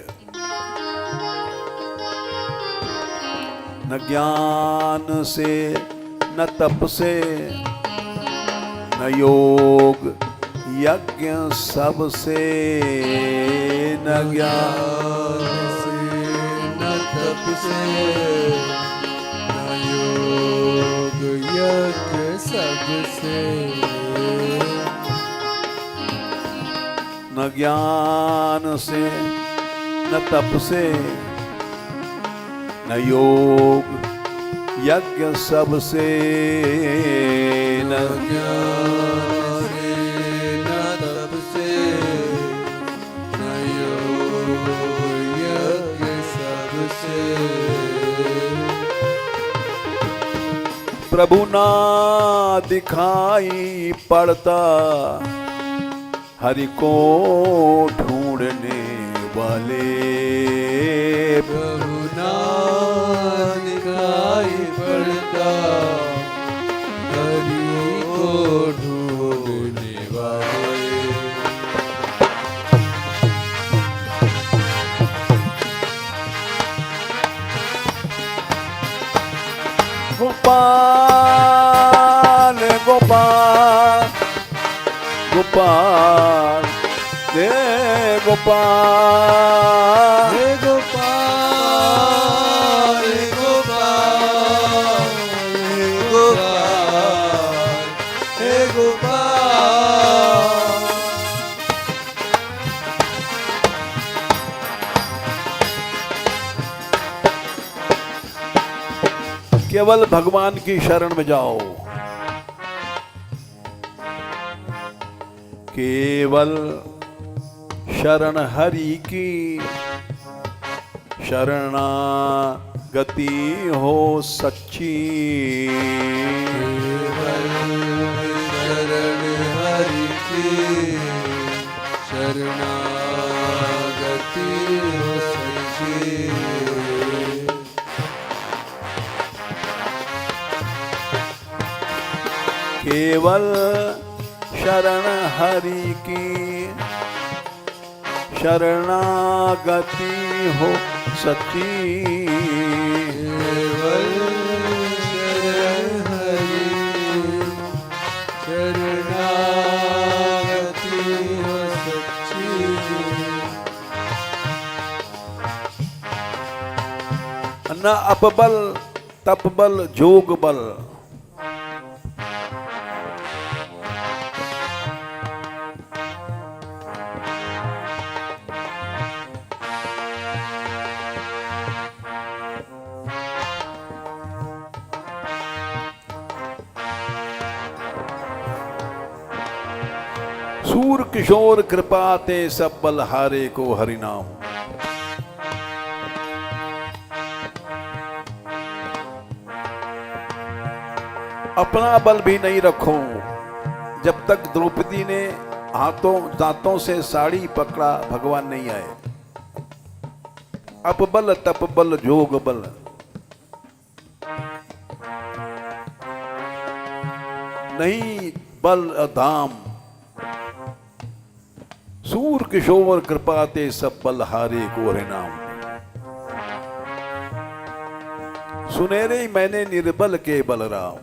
न ज्ञान से, न तप से, न योग यज्ञ सबसे। न ज्ञान से न तप से न योग यज्ञ सबसे। न ज्ञान से, न तप से, न योग यज्ञ सबसे। न ज्ञान से न तप से न योग यज्ञ सबसे। प्रभु ना दिखाई पड़ता हरि को ढूंढने वाले। प्रभु नाम दिखाई पड़ता, हरि को ढूंढने वाले। गोपाल गोपाल गोपाल हे गोपाल हे गोपाल, हे गोपाल, हे गोपाल, हे गोपाल। केवल भगवान की शरण में जाओ, केवल शरण हरि की शरणागति हो सच्ची। शरण हरि की शरणागति हो सच्ची। केवल शरण हरि की शरणागति हो सच्ची। केवल शरण हरि शरणागति हो सच्ची। न अपबल तपबल जोग बल, सूर किशोर कृपा ते सब बलहारे को हरिनाम। अपना बल भी नहीं रखो, जब तक द्रौपदी ने हाथों दांतों से साड़ी पकड़ा भगवान नहीं आए। अपबल तपबल जोग बल, नहीं बल धाम। सूर किशोर कृपाते सब बलहारे को हरिनाम। सुनेरे मैंने निर्बल के बलराम।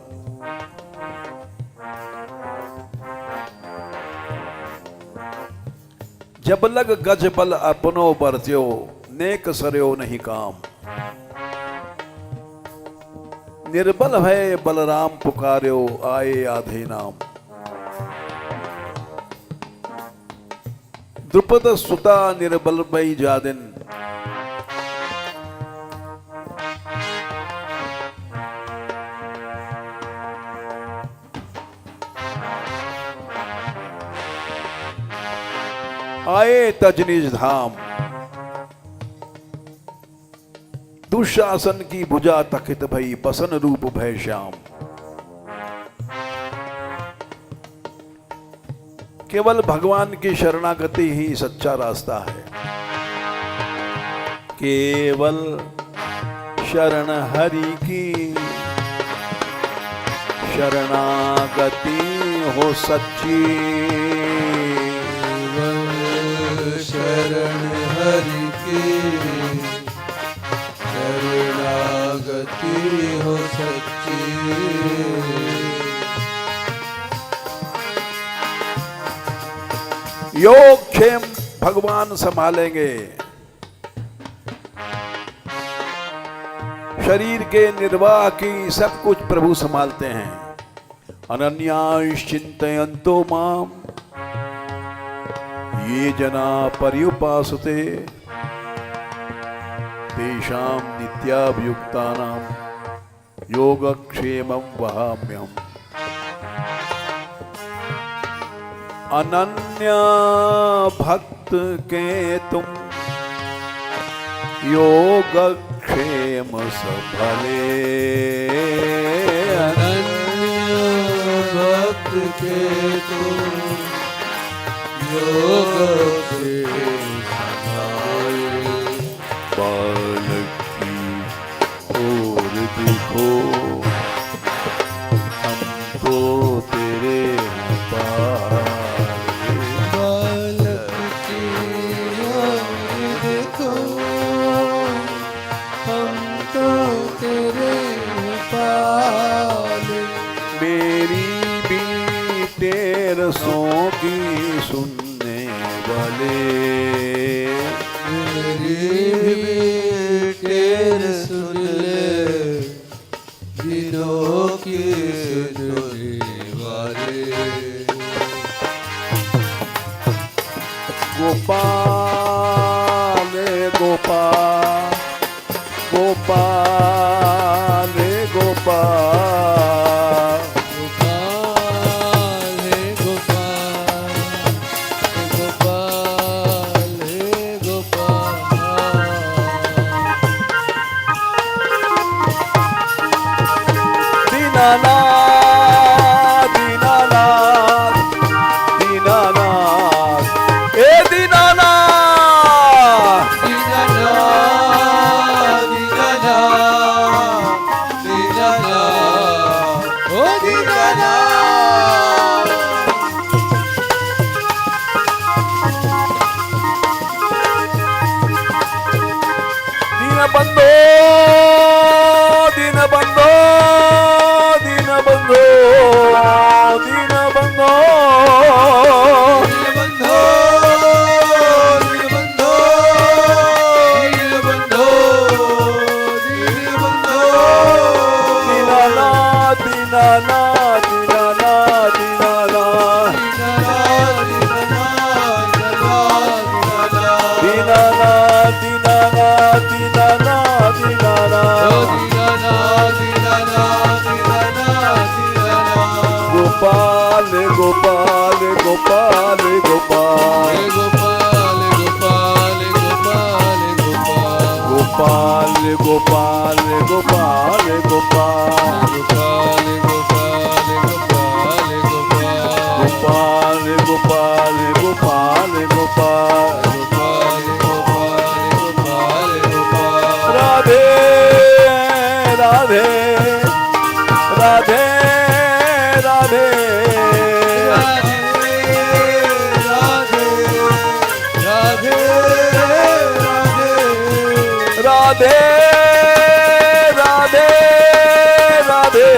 जब लग गज बल अपनो बरत्यो, नेक सरयो नहीं काम। निर्बल है बलराम पुकार्यो, आए आधे नाम। द्रुपद सुता निर्बल बई जादिन, आए तजनिज धाम। दुशासन की भुजा तखित भई, बसन रूप भय श्याम। केवल भगवान की शरणागति ही सच्चा रास्ता है। केवल शरण हरि की शरणागति हो सच्ची। शरण हरि की शरणागति हो सच्ची। योग क्षेम भगवान संभालेंगे, शरीर के निर्वाह की सब कुछ प्रभु संभालते हैं। अनन्याश्चिन्तयन्तो माम ये जना पर्युपासते, तेषां नित्याभियुक्तानां योगक्षेमं वहाम्यहम्। अनन्य भक्त के तुम योगक्षेम सबले। अनन्य भक्त के तुम योगक्षेम सबले। बल हो, हम तो तेरे हैं पाले। बालक की आँखें देखो, हम तो तेरे पाले। मेरी भी तेरसों की सुनने वाले, मेरी भी तेरे सुन ले, दिनों की सुनने वाले। गोपाल गोपाल गोपाल गोपाल, गोपाल हे गोपाल, हे गोपाल हे गोपाल। दीनानाथ दीनानाथ दीनानाथ, ए दीनानाथ, दीनानाथ, दीनानाथ, दीनानाथ, ओ दीनानाथ। दीनबंधो दीनबंधो दीनबंधो दीनबंधो, दीनबंधो, दीनबंधो, दीनबंधो, दीनबंधो। दीनानाथ दीनानाथ दीनानाथ दीनानाथ, दीनानाथ दीनानाथ दीनानाथ दीनानाथ, गोपाल गोपाल गोपाल गोपाल, गोपाल गोपाल गोपाल गोपाल, गोपाल गोपाल गोपाल गोपाल, राधे राधे राधे राधे, राधे राधे राधे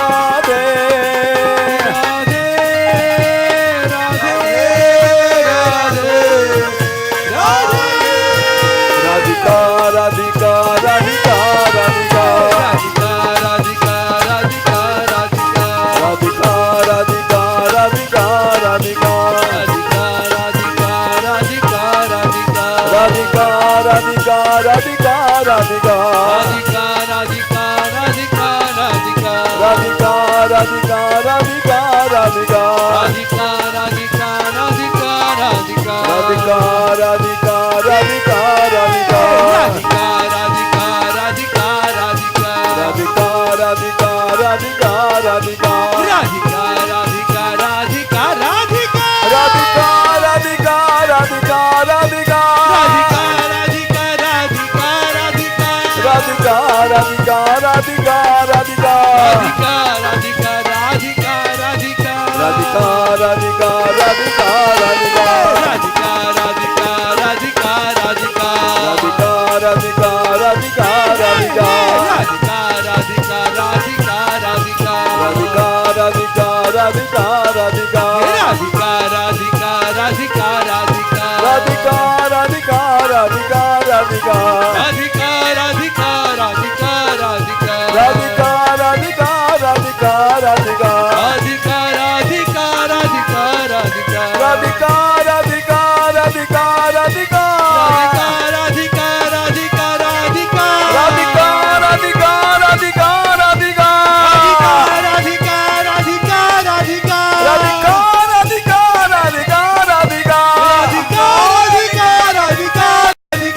राधे, राधिका राधिका राधिका राधिका, राधिका राधिका राधिका राधिका, राधिका राधिका राधिका राधिका, राधिका राधिका राधिका राधिका, राधिका राधिका राधिका राधिका, राधिका राधिका राधिका राधिका, राधिका राधिका राधिका राधिका, राधिका राधिका राधिका राधिका, राधिका राधिका राधिका राधिका, राधिका राधिका राधिका राधिका, राधिका राधिका राधिका राधिका, राधिका राधिका राधिका राधिका राधिका, राधिका राधिका राधिका राधिका, राधिका राधिका राधिका राधिका, राधिका राधिका राधिका राधिका, राधिका राधिका राधिका राधिका, राधिका राधिका राधिका राधिका, राधिका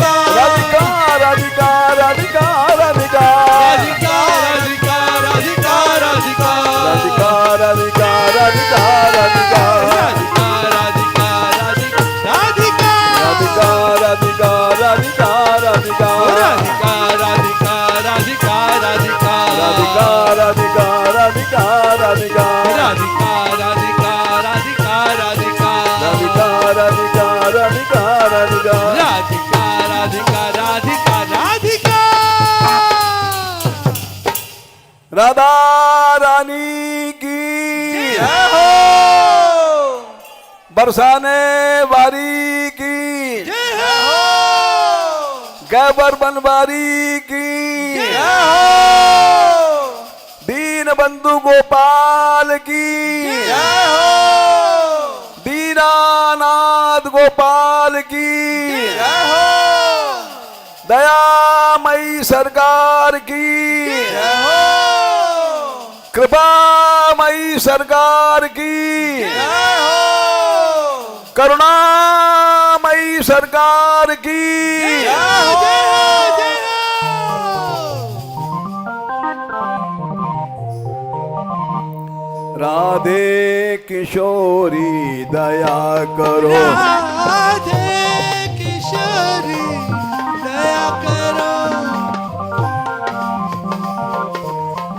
राधिका राधिका राधिका, राधिका राधिका राधिका राधिका, राधिका राधिका राधिका राधिका, राधिका राधिका राधिका, राधा रानी की जय हो बरसाने वारी की जय हो गैबर बनवारी की जय हो दीन बंधु गोपाल की जय हो दीनानाथ गोपाल की जय हो दयामयी सरकार की जय हो कृपामयी सरकार की जय हो करुणामयी सरकार की जय हो जय राधे किशोरी दया करो राधे किशोरी दया करो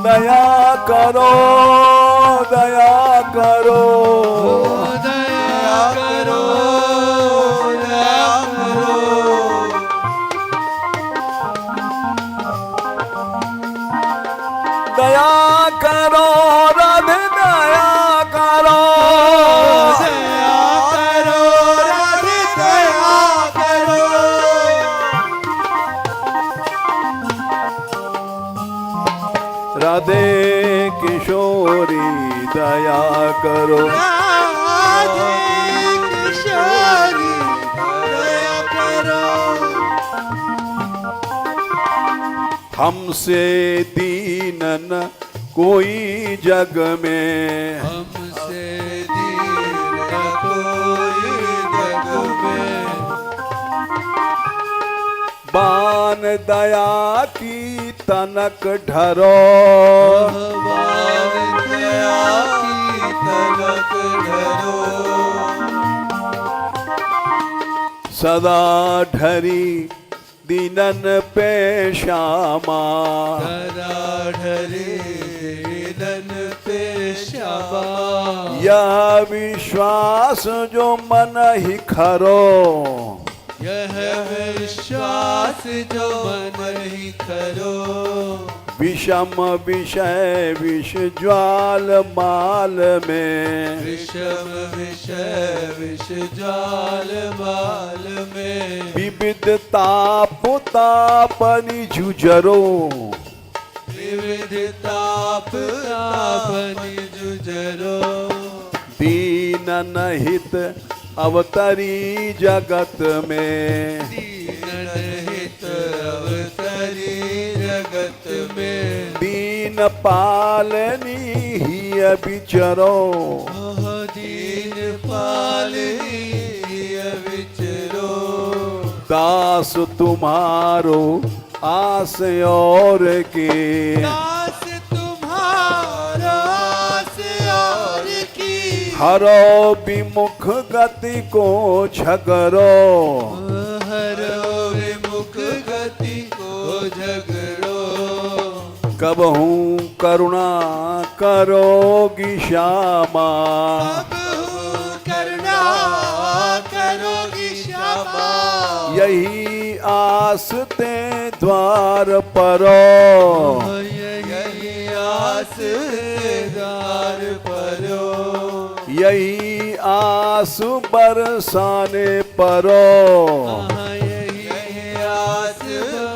दया करो दया करो दया करो दया करो दया करो राधे दया करो दया करो राधे दया करो राधे किशोरी दया करो राधे किशोरी दया करो हमसे दीनन कोई जग में हमसे दीन कोई जग में बान दया की तनक ढरो भगवान दया की तलक धरो सदा ढरी दीनन पे श्यामा धरा ढरे दन पे शाबा यह विश्वास जो मन ही खरो यह विश्वास जो मन ही करो विषम विषय विष ज्वाल माल में विषम विषय विष जाल बाल में विविध ताप तापनि जुझरो विविध ताप तापनि जुझरो दीनन हित अवतरी जगत में दीन हित अवतरी जगत में दीन पालनी ही विचरो ओह दीन पालनी विचरो दास तुम्हारो आस और के दास तुम्हारा से और की हरो विमुख गति को झगरो हरो विमुख गति को झगड़ो कबहू करुणा करोगी श्यामा अब करुणा करोगी श्यामा यही आस ते द्वार परो यही आस दार परो यही आस बरसाने परो यही आस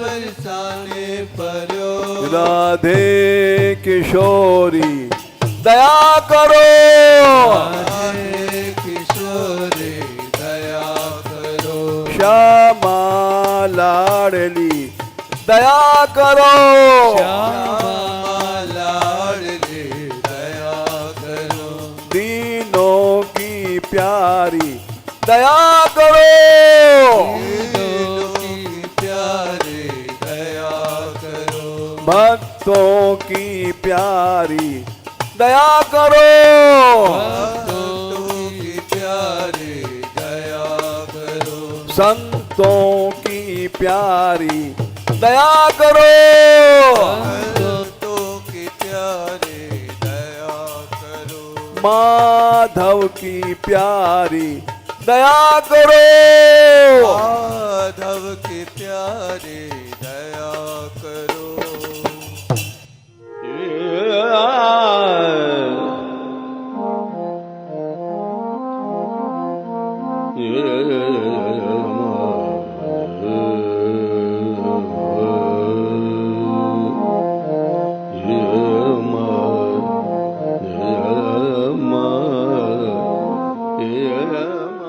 बरसाने परो राधे किशोरी दया करो राधे किशोरी दया करो श्यामा लाडली दया करो श्यामा लाडली दया करो दीनों की प्यारी दया करो दीनों की प्यारी दया करो भक्तों की प्यारी दया करो भक्तों की प्यारी दया करो संतों की प्यारी दया करो भक्तों की प्यारी दया करो माधव की प्यारी दया करो माधव की प्यारी दया करो परम